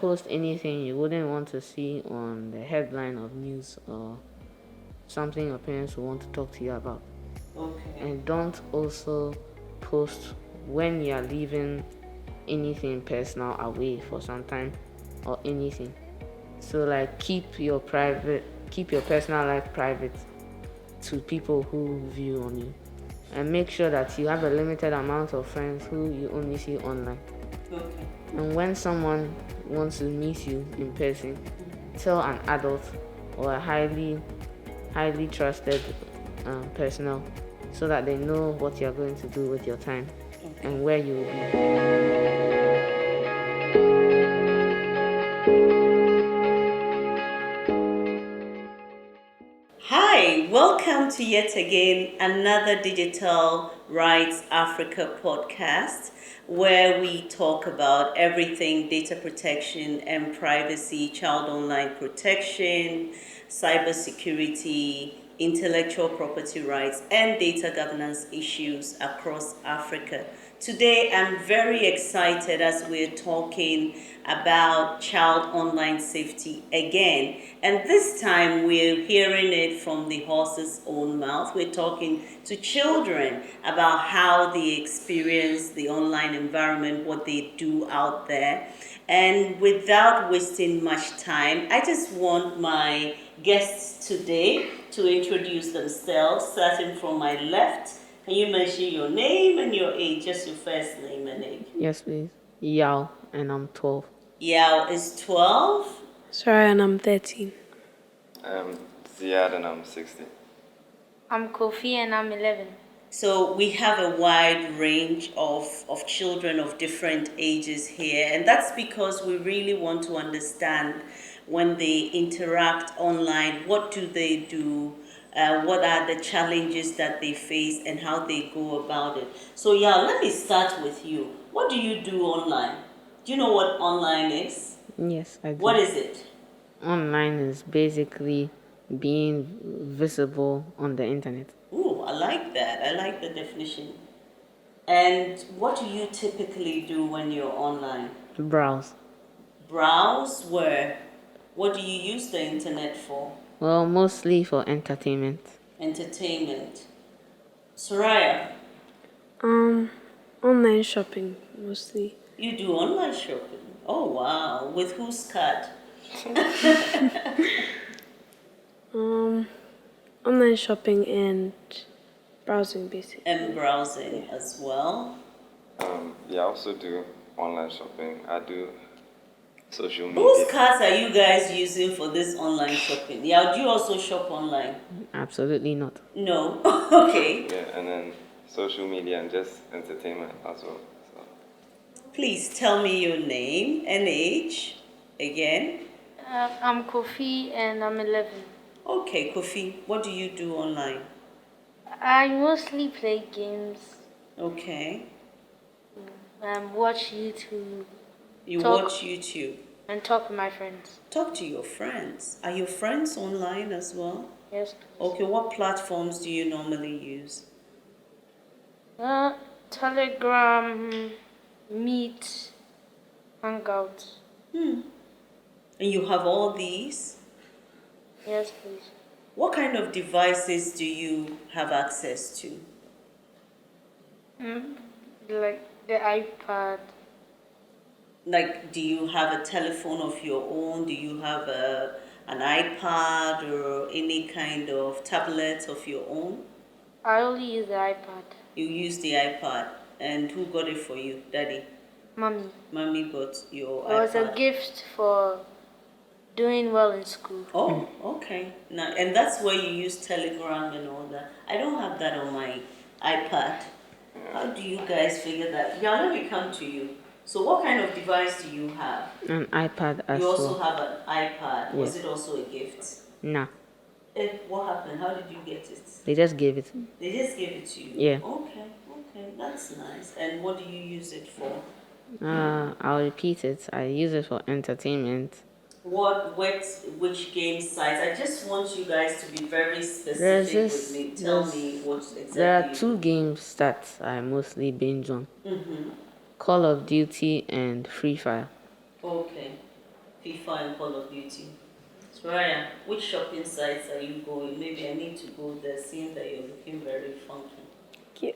post anything you wouldn't want to see on the headline of news or something your parents will want to talk to you about. Okay. And don't also post when you are leaving anything personal away for some time or anything. So like keep your personal life private to people who view on you, and make sure that you have a limited amount of friends who you only see online. Okay. And when someone wants to meet you in person, tell an adult or a highly trusted personnel, so that they know what you're going to do with your time and where you will be. Hi, welcome to yet again another Digital Rights Africa podcast where we talk about everything data protection and privacy, child online protection, cybersecurity, intellectual property rights, and data governance issues across Africa. Today, I'm very excited as we're talking about child online safety again. And this time, we're hearing it from the horse's own mouth. We're talking to children about how they experience the online environment, what they do out there. And without wasting much time, I just want my guests today to introduce themselves, starting from my left. Can you mention your name and your age, just your first name and age? Yes, please. Yao, and I'm 12. Yao is 12. Sorry, and I'm 13. I'm Ziad and I'm 60. I'm Kofi and I'm 11. So we have a wide range of children of different ages here, and that's because we really want to understand when they interact online, what do they do, what are the challenges that they face, and how they go about it. So yeah, let me start with you. What do you do online? Do you know what online is? Yes, I do. What is it? Online is basically being visible on the internet. Ooh, I like that. I like the definition. And what do you typically do when you're online? Browse. Browse where? What do you use the internet for? Well, mostly for entertainment. Entertainment. Soraya, Online shopping mostly. you do online shopping. Oh wow. With whose card? Online shopping and browsing basically. And browsing as well. I also do online shopping. I do social media. Whose cards are you guys using for this online shopping? Yeah, do you also shop online? Absolutely not. No. Okay. Yeah, and then social media and just entertainment as well. So. Please tell me your name and age again. I'm Kofi and I'm 11. Okay, Kofi, what do you do online? I mostly play games, Okay. watch YouTube, You Talk. watch YouTube. and talk with my friends. Talk to your friends. Are your friends online as well? Yes. Okay, what platforms do you normally use? Telegram, Meet, Hangout. And you have all these? Yes, please. What kind of devices do you have access to? Like the iPad. Like, do you have a telephone of your own? Do you have an iPad or any kind of tablet of your own? I only use the iPad. You use the iPad. And who got it for you? Daddy? Mommy. Mommy got your It was iPad. a gift for doing well in school. Oh, okay. Now, and that's where you use Telegram and all that. I don't have that on my iPad. How do you guys figure that? Yeah, let me come to you. So what kind of device do you have? An iPad as You also well. have an iPad. Was Yes. it also a gift? Nah, What happened? How did you get it? they just gave it. They just gave it to you? Yeah. Okay, that's nice. And what do you use it for? I'll repeat it. I use it for entertainment. Which game sites? I just want you guys to be very specific There's with this- me. Tell there's- me what exactly. There are you two games that I mostly binge on. Call of Duty and Free Fire. Okay. FIFA and Call of Duty. Soraya, which shopping sites are you going? Maybe I need to go there, seeing that you're looking very funky. Okay,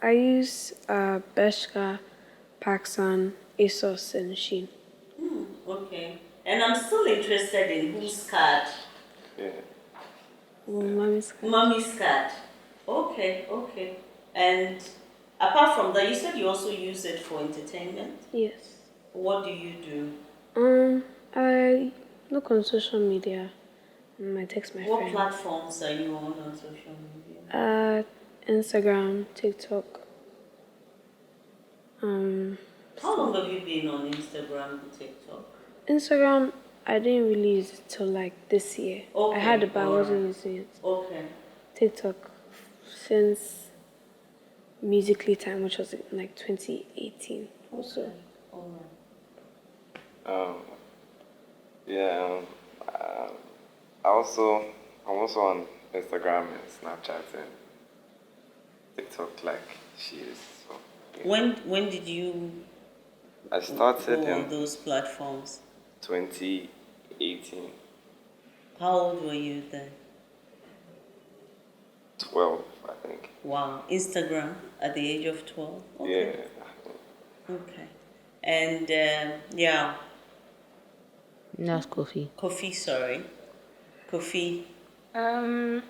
I use Bershka, Paxson, ASOS, and Shein. Okay. And I'm still interested in whose card? Yeah. Mommy's card. Mommy's card. Okay, okay. And apart from that, you said you also use it for entertainment. Yes. What do you do? I look on social media. I text my What friends. platforms are you on social media? Instagram, TikTok. How long have you been on Instagram and TikTok? Instagram, I didn't really use it till like this year. I had it, but I wasn't using it. Okay. TikTok since Musically Time, which was in like 2018 also. Alright. Yeah. I'm also on Instagram and Snapchat and TikTok like she is. So yeah. When did you I started go on in those platforms? 2018, How old were you then? 12, I think. Wow. Instagram at the age of 12? Okay. Yeah. Okay. And yeah, That's coffee. Kofi, sorry. Kofi. Um,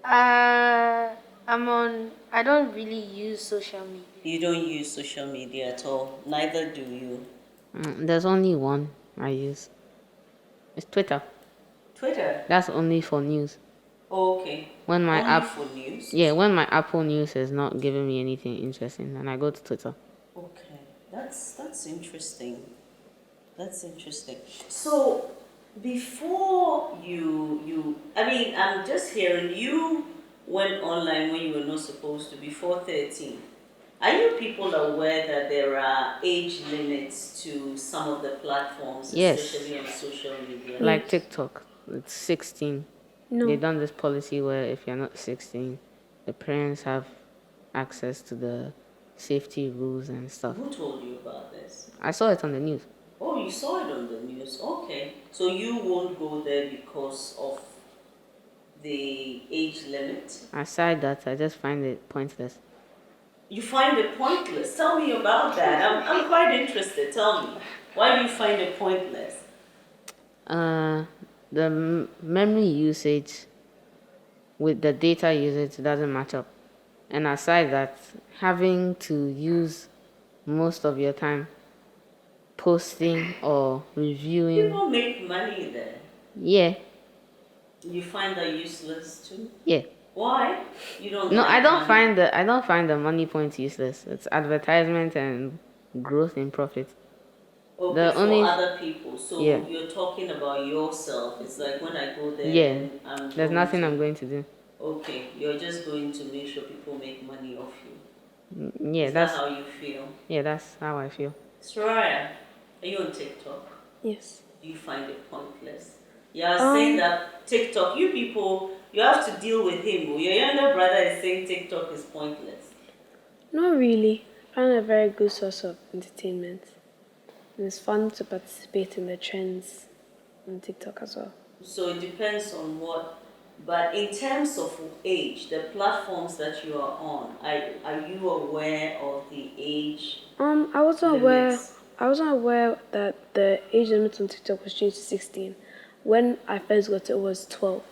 I'm on. I don't really use social media. You don't use social media at all. Neither do you. There's only one I use. It's Twitter. Twitter. That's only for news. Okay. When my Only app, for news. yeah, when my Apple News is not giving me anything interesting, then I go to Twitter. Okay. That's interesting. That's interesting. So before I'm just hearing you went online when you were not supposed to before 13. Are you people aware that there are age limits to some of the platforms, Yes. especially on social media? Like TikTok, it's 16. No. They done this policy where if you're not 16, the parents have access to the safety rules and stuff. Who told you about this? I saw it on the news. Oh, you saw it on the news. Okay. So you won't go there because of the age limit? Aside that, I just find it pointless. You find it pointless. Tell me about that. I'm quite interested. Tell me. Why do you find it pointless? The memory usage with the data usage doesn't match up. And aside that, having to use most of your time posting or reviewing, People make money there. yeah, You find that useless too? yeah. Why? You don't No, like I don't money? find the money point useless. It's advertisement and growth in profit. Okay, the for only- other people. So Yeah. you're talking about yourself. It's like when I go there, Yeah, then I'm there's going nothing to, I'm going to do. Okay, you're just going to make sure people make money off you. Yeah, Is that that's how you feel? how I feel. Soraya, are you on TikTok? Yes. Do you find it pointless? You're saying that TikTok, you people, you have to deal with him. Your younger brother is saying TikTok is pointless. Not really. I find it a very good source of entertainment. And it's fun to participate in the trends on TikTok as well. So it depends on what, but in terms of age, the platforms that you are on, are you aware of the age? I wasn't aware. limits? I wasn't aware that the age limit on TikTok was changed to 16. When I first got it, it was 12.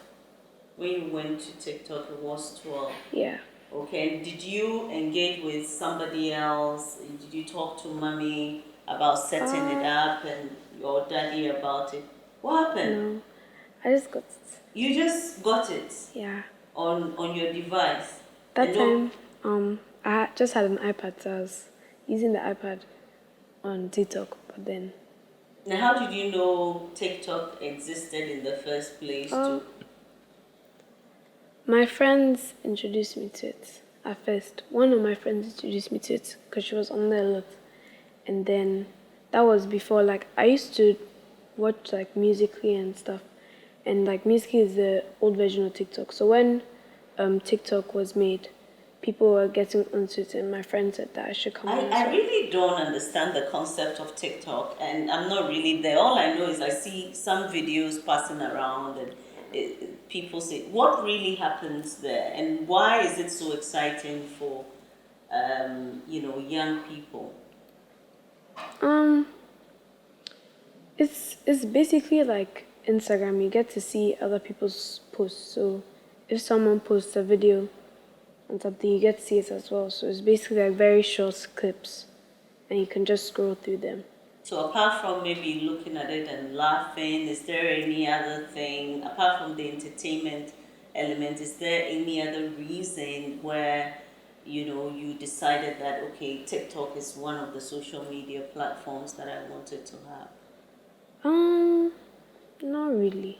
When you went to TikTok, it was 12. Yeah. Okay, and did you engage with somebody else? Did you talk to mommy about setting it up and your daddy about it? What happened? No, I just got it. You just got it Yeah. on your device. That And no- time, just had an iPad, so I was using the iPad on TikTok. But then, Now, how did you know TikTok existed in the first place? my friends introduced me to it. At first, one of my friends introduced me to it because she was on there a lot. And then that was before, like, I used to watch like Musically and stuff. And like Musically is the old version of TikTok. So when TikTok was made, people were getting onto it, and my friend said that I should come on as I well. really don't understand the concept of TikTok, and I'm not really there. All I know is I see some videos passing around, and people say, what really happens there, and why is it so exciting for, young people? Um, it's basically like Instagram. You get to see other people's posts. So if someone posts a video on something, you get to see it as well. So it's basically like very short clips, and you can just scroll through them. So apart from maybe looking at it and laughing, is there any other thing, apart from the entertainment element, is there any other reason where, you decided that, okay, TikTok is one of the social media platforms that I wanted to have? Not really.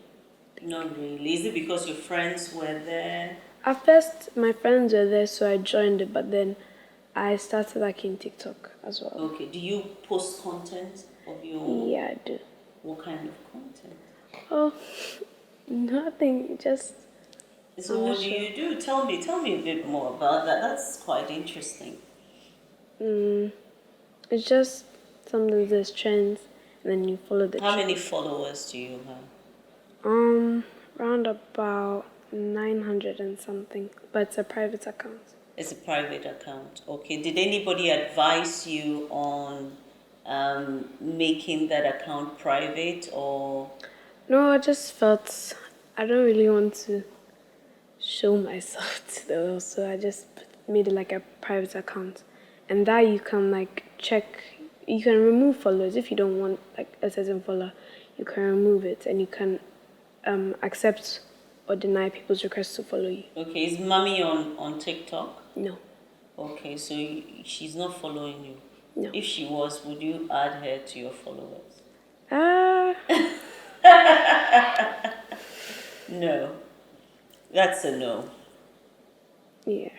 Not really. Is it because your friends were there? At first, my friends were there, so I joined it, but then I started liking TikTok as well. Okay. Do you post content of your own? Yeah, I do. What kind of content? Oh, nothing. Just. So what do you do? Tell me a bit more about that. That's quite interesting. It's just sometimes there's trends, and then you follow the How trend. many followers do you have? Around about 900 and something, but it's a private account. It's a private account. Okay. Did anybody advise you on making that account private, or? No, I just felt I don't really want to show myself to the world, so I just made it like a private account, and that you can like check. You can remove followers if you don't want like a certain follower. You can remove it, and you can accept or deny people's requests to follow you. Okay. Is mommy on TikTok? No, Okay. So she's not following you. no. If she was, would you add her to your followers? No. That's a no. Yeah.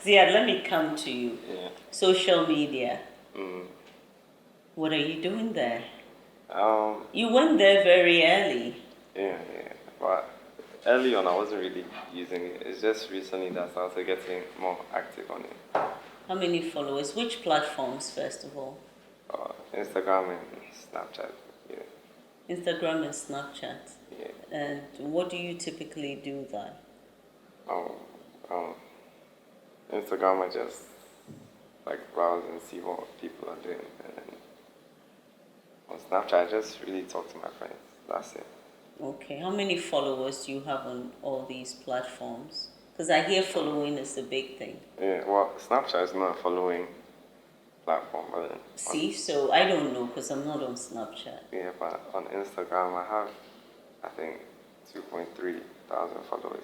Ziad, let me come to you. Yeah. Social media. What are you doing there? You went there very early. Yeah. But early on, I wasn't really using it. It's just recently that I started getting more active on it. How many followers? Which platforms, first of all? Instagram and Snapchat. Yeah. Instagram and Snapchat. Yeah. And what do you typically do there? Instagram, I just like browse and see what people are doing, and then on Snapchat, I just really talk to my friends. That's it. Okay. How many followers do you have on all these platforms? Because I hear following is a big thing. Yeah. Well, Snapchat is not a following platform, but See, so I don't know because I'm not on Snapchat. yeah, but on Instagram, I have, I think, 2.3 thousand followers.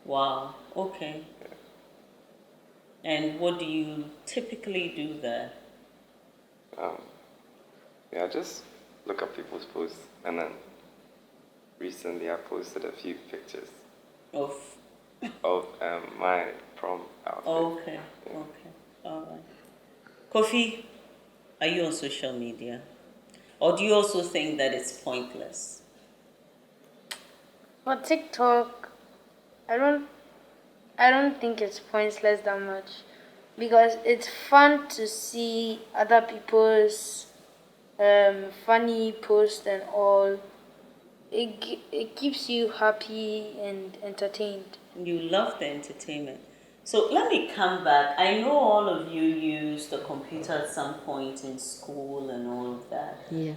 Wow. Okay. And what do you typically do there? Yeah, just look at people's posts, and then recently I posted a few pictures Of of my prom outfit. okay, okay, all right. Kofi, are you on social media, or do you also think that it's pointless? For TikTok, I don't think it's pointless that much because it's fun to see other people's funny posts and all. It keeps you happy and entertained. You love the entertainment. So let me come back. I know all of you used the computer at some point in school and all of that. Yeah.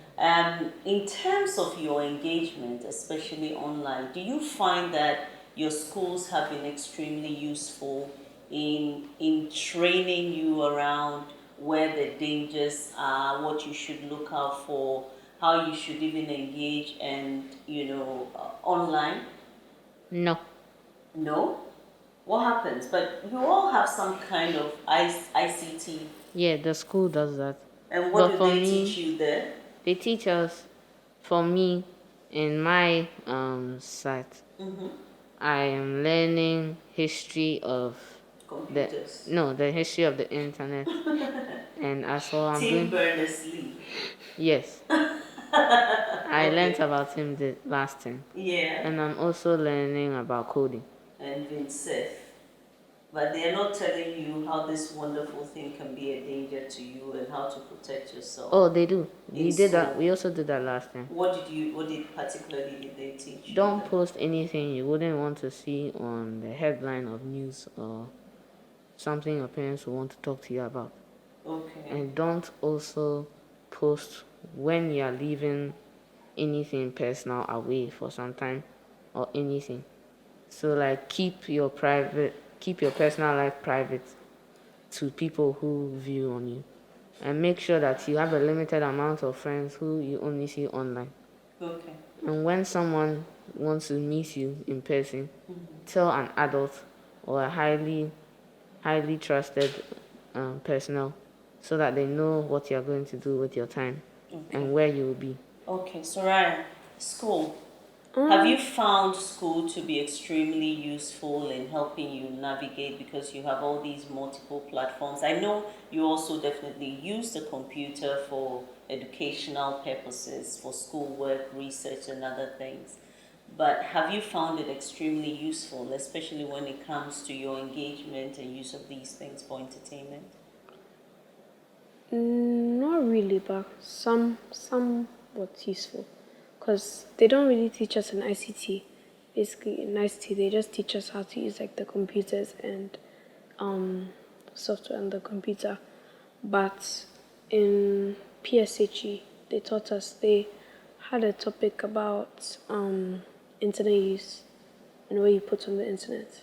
In terms of your engagement, especially online, do you find that your schools have been extremely useful in training you around where the dangers are, what you should look out for, how you should even engage and online? No. No? What happens? But you all have some kind of ICT. Yeah, the school does that. And what But do for they me, teach you there? they teach us, for me, in my site, I am learning history of Computers. the history of the internet. And as well, I'm Tim doing, Berners-Lee. yes, I learned about him the last time. Yeah. And I'm also learning about coding. And Vincent. but they're not telling you how this wonderful thing can be a danger to you and how to protect yourself. Oh, they do. We In did that. school. We also did that last time. What particularly did they teach you? Don't then? post anything you wouldn't want to see on the headline of news or something your parents will want to talk to you about. Okay. And don't also post when you're leaving anything personal away for some time or anything. So like keep your personal life private to people who view on you. And make sure that you have a limited amount of friends who you only see online. Okay. And when someone wants to meet you in person, tell an adult or a highly trusted personnel so that they know what you're going to do with your time and where you will be. Okay, Soraya, school. Have you found school to be extremely useful in helping you navigate because you have all these multiple platforms? I know you also definitely use the computer for educational purposes, for schoolwork, research, and other things. But have you found it extremely useful, especially when it comes to your engagement and use of these things for entertainment? Not really, but somewhat useful. Because they don't really teach us in ICT. Basically, in ICT, they just teach us how to use like the computers and software on the computer. But in PSHE, they had a topic about internet use and what you put on the internet.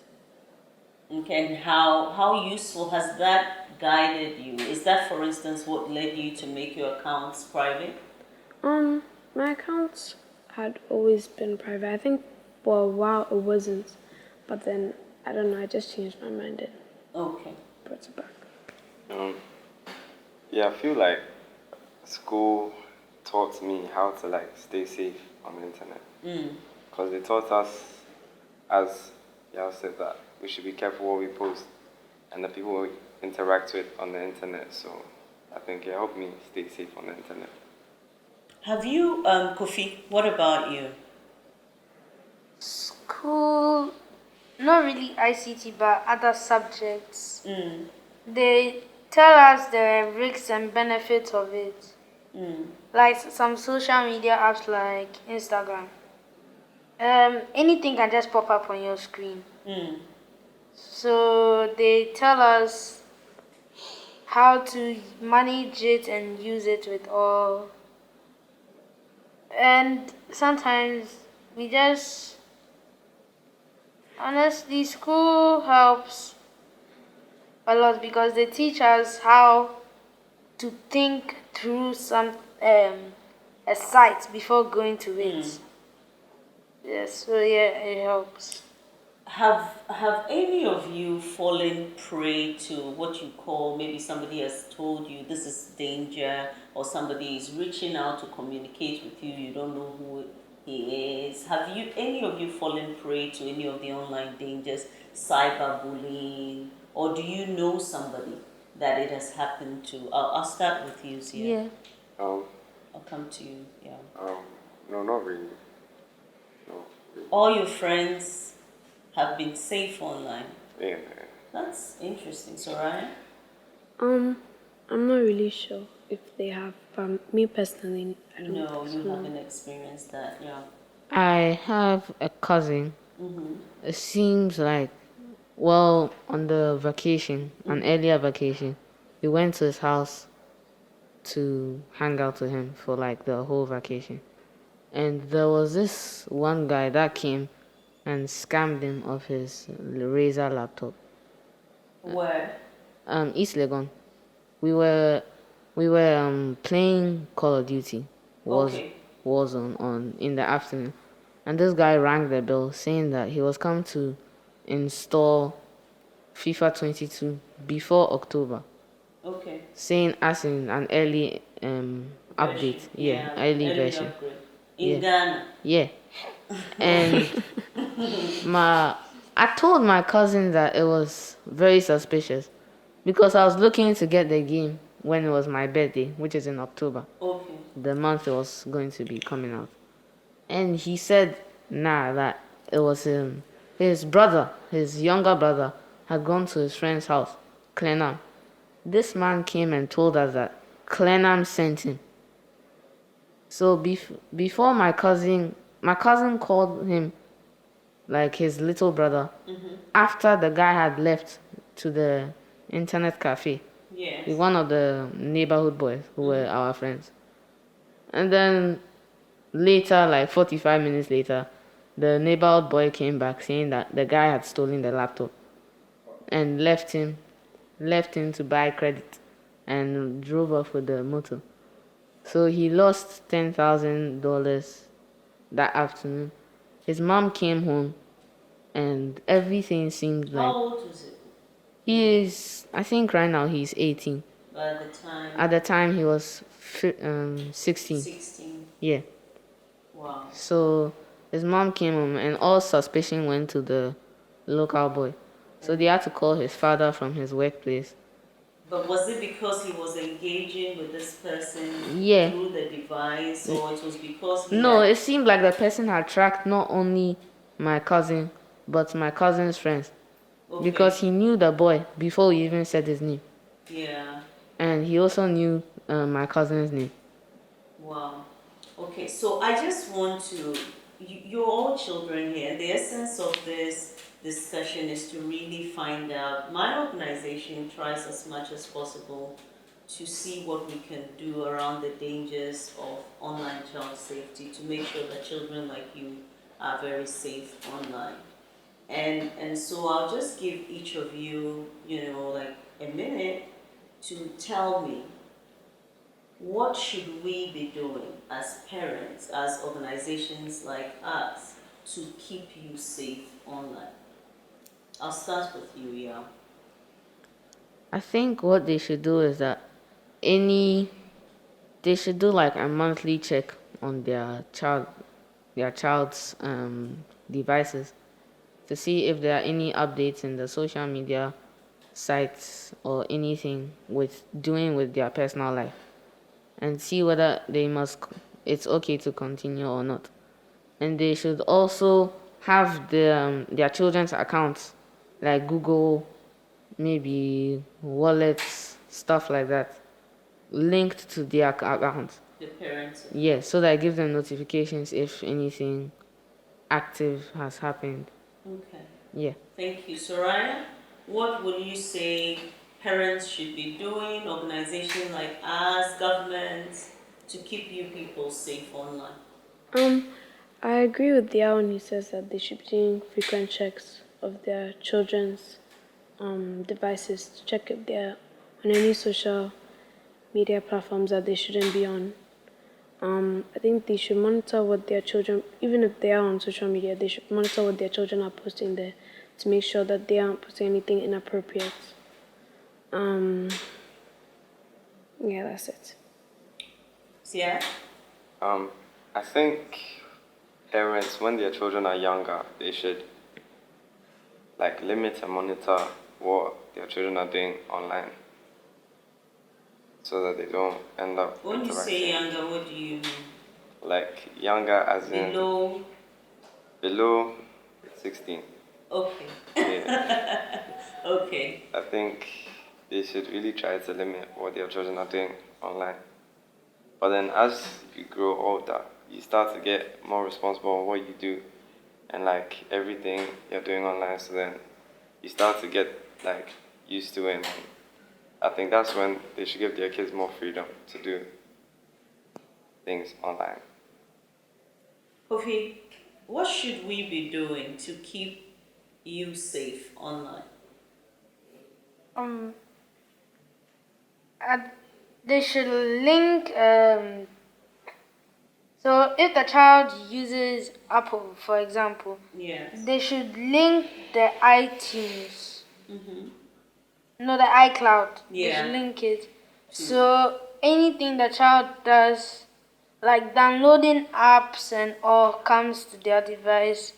Okay, and how useful has that guided you? Is that, for instance, what led you to make your accounts private? My account had always been private. I think for a while it wasn't, but then I don't know. I just changed my mind and Okay. brought it back. Yeah, I feel like school taught me how to like stay safe on the internet. Because they taught us, as y'all said, that we should be careful what we post and the people we interact with on the internet. So I think it helped me stay safe on the internet. Have you, Kofi? What about you? School, not really ICT, but other subjects. They tell us the risks and benefits of it. Like some social media apps like Instagram. Anything can just pop up on your screen. So they tell us how to manage it and use it with all. And sometimes we just, honestly, school helps a lot because they teach us how to think through a site before going to it. Yes, so yeah, it helps. Have any of you fallen prey to what you call, maybe somebody has told you this is danger, or somebody is reaching out to communicate with you, you don't know who he is? Have any of you fallen prey to any of the online dangers, cyberbullying, or do you know somebody that it has happened to? I'll start with you, Zia. Yeah. Um, I'll come to you. Yeah. no, not really. No. Really. All your friends have been safe online. Yeah. That's interesting, Soraya. I'm not really sure if they have, but me personally, I don't. No, you haven't experienced that, yeah. I have a cousin. It seems like, well, on the vacation, an earlier vacation, we went to his house to hang out with him for like the whole vacation. And there was this one guy that came and scammed him of his Razer laptop. Where? East Legon. We were playing Call of Duty, Okay. Warzone on in the afternoon, and this guy rang the bell saying that he was come to install FIFA 22 before October, Okay. saying as in an early update, Version. early Early version, upgrade. In Ghana. yeah, and I told my cousin that it was very suspicious because I was looking to get the game when it was my birthday, which is in October, Okay. the month it was going to be coming out. And he said, nah, that it was his brother, his younger brother, had gone to his friend's house, Clenham. This man came and told us that Clenham sent him. So before my cousin called him like his little brother. After the guy had left to the internet cafe Yes. with one of the neighborhood boys who were our friends. And then later, like 45 minutes later, the neighborhood boy came back saying that the guy had stolen the laptop and left him to buy credit and drove off with the motor. So he lost $10,000 that afternoon. His mom came home and everything seemed like... How old was it? He is, I think right now he's 18. By the time? At the time he was 16. 16. Yeah. Wow. So his mom came home and all suspicion went to the local boy. So they had to call his father from his workplace. But was it because he was engaging with this person Yeah. through the device, or it was because he No, had... it seemed like the person had tracked not only my cousin, but my cousin's friends. Okay. Because he knew the boy before he even said his name. Yeah. And he also knew my cousin's name. Wow. Okay, so I just want to, you're all children here. The essence of this discussion is to really find out. My organization tries as much as possible to see what we can do around the dangers of online child safety to make sure that children like you are very safe online. And so I'll just give each of you, like a minute to tell me, what should we be doing as parents, as organizations like us, to keep you safe online? I'll start with you, Yao. I think what they should do is that they should do like a monthly check on their child's devices to see if there are any updates in the social media sites or anything with their personal life, and see whether it's okay to continue or not. And they should also have their children's accounts, like Google, maybe wallets, stuff like that, linked to their accounts. The parents. Yes, so that it gives them notifications if anything active has happened. Okay. Yeah. Thank you. Soraya, what would you say parents should be doing, organizations like us, governments, to keep you people safe online? I agree with Dia when he says that they should be doing frequent checks of their children's devices to check if they're on any social media platforms that they shouldn't be on. I think they should monitor what their children, even if they are on social media, they should monitor what their children are posting there to make sure that they aren't posting anything inappropriate. Yeah, that's it. Yeah. I think parents, when their children are younger, they should like limit and monitor what their children are doing online, so that they don't end up When you say interacting. younger, what do you mean? Like younger as in below 16. Okay. Yeah. Okay. I think they should really try to limit what their children are doing online. But then as you grow older, you start to get more responsible on what you do and like everything you're doing online. So then you start to get like used to it. And I think that's when they should give their kids more freedom to do things online. Kofi, what should we be doing to keep you safe online? They should link. So if the child uses Apple, for example, Yes. they should link the iTunes. No, the iCloud. They Yeah. should link it. So anything the child does, like downloading apps and all, comes to their device.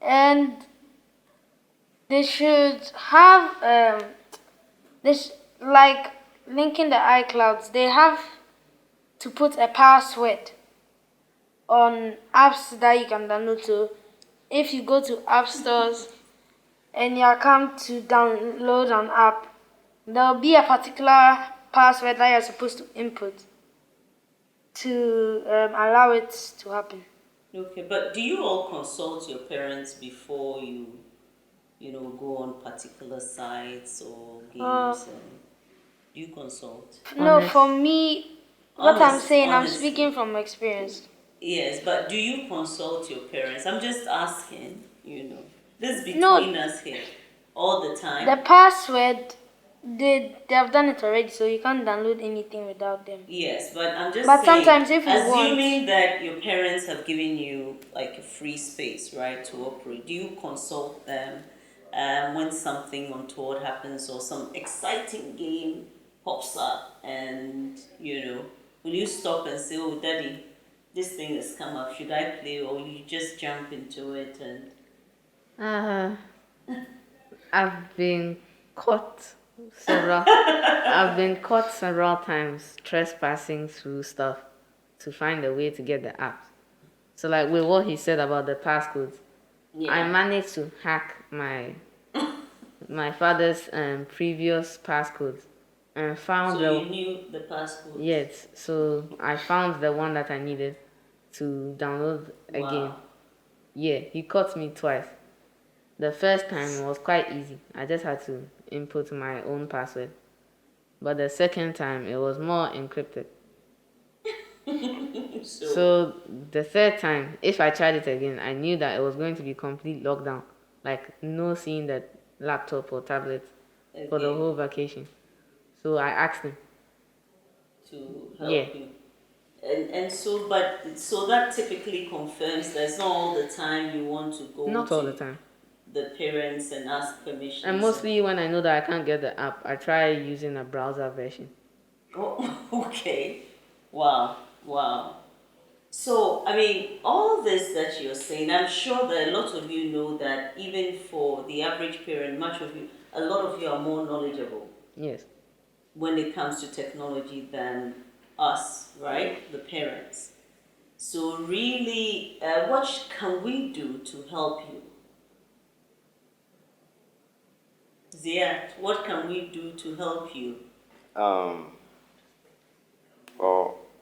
And they should have like linking the iClouds. They have to put a password on apps that you can download. So if you go to app stores and your account to download an app, there'll be a particular password that you're supposed to input to allow it to happen. Okay, but do you all consult your parents before go on particular sites or Uh, games? And do you consult? no, Honest. for me, what I'm saying, I'm Honestly. speaking from experience. Yes, but do you consult your parents? I'm just asking. This is No, between us here all the time. the password, they have done it already, so you can't download anything without them. Yes, but I'm just But saying, sometimes if you assuming want, that your parents have given you like a free space, right, to operate, do you consult them when something untoward happens or some exciting game pops up and will you stop and say, oh, daddy, this thing has come up, should I play? Or you just jump into it and... Uh, I've been caught several times trespassing through stuff to find a way to get the apps. So like with what he said about the passcodes, I managed to hack my father's previous passcodes and found So you knew the passcode? yes. So I found the one that I needed to download a game. Yeah, he caught me twice. The first time was quite easy. I just had to input my own password. But the second time it was more encrypted. So the third time, if I tried it again, I knew that it was going to be complete lockdown. Like no seeing the laptop or tablet for the whole vacation. So I asked him. To help you. So that typically confirms that it's not all the time you want to go Not all the time. the parents and ask permission. And mostly when I know that I can't get the app, I try using a browser version. Oh, okay. Wow. So, I mean, all this that you're saying, I'm sure that a lot of you know that even for the average parent, a lot of you are more knowledgeable. Yes. When it comes to technology than us, right? The parents. So really, what can we do to help you? Zia, what can we do to help you? Well,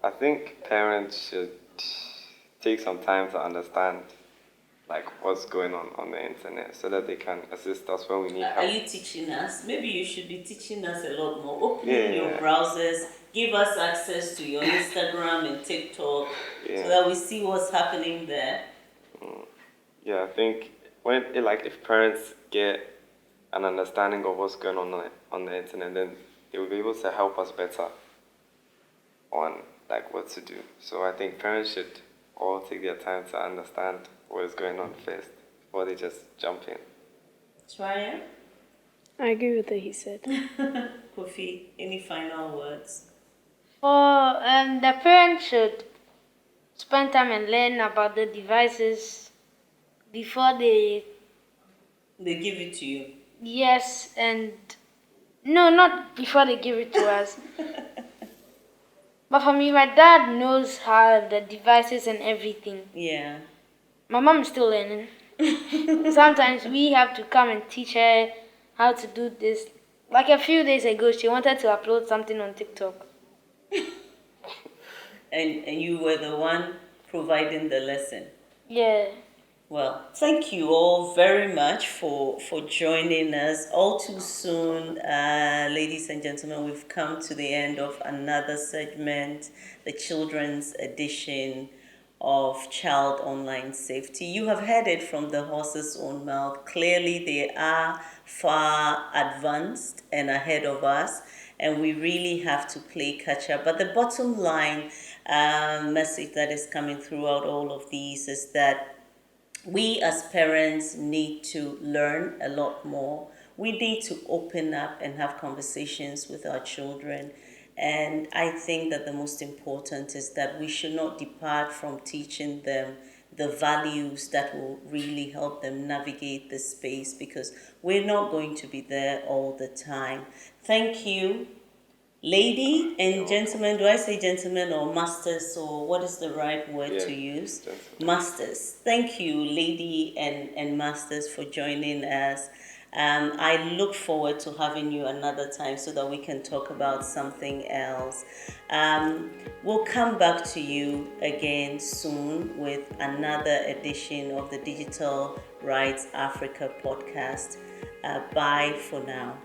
I think parents should take some time to understand like what's going on the internet so that they can assist us when we need Are help. you teaching us? Maybe you should be teaching us a lot more. Open your browsers, give us access to your Instagram and TikTok so that we see what's happening there. Yeah, I think if parents get an understanding of what's going on the internet, then they will be able to help us better on like what to do. So I think parents should all take their time to understand what is going on first before they just jump in. Traya? I agree with what he said. Kofi, any final words? for the parents should spend time and learn about the devices before they give it to you. Yes, and no, not before they give it to us. But for me, my dad knows how the devices and everything. Yeah. My mom is still learning. Sometimes we have to come and teach her how to do this. Like a few days ago, she wanted to upload something on TikTok. And you were the one providing the lesson. Yeah. Well, thank you all very much for joining us. All too soon, ladies and gentlemen, we've come to the end of another segment, the children's edition of Child Online Safety. You have heard it from the horse's own mouth. Clearly, they are far advanced and ahead of us, and we really have to play catch up. But the bottom line message that is coming throughout all of these is that we as parents need to learn a lot more. We need to open up and have conversations with our children. And I think that the most important is that we should not depart from teaching them the values that will really help them navigate this space, because we're not going to be there all the time. Thank you. Lady and gentlemen, do I say gentlemen or masters, or what is the right word to use? Masters. Thank you, lady and masters, for joining us. I look forward to having you another time so that we can talk about something else. We'll come back to you again soon with another edition of the Digital Rights Africa podcast. Bye for now.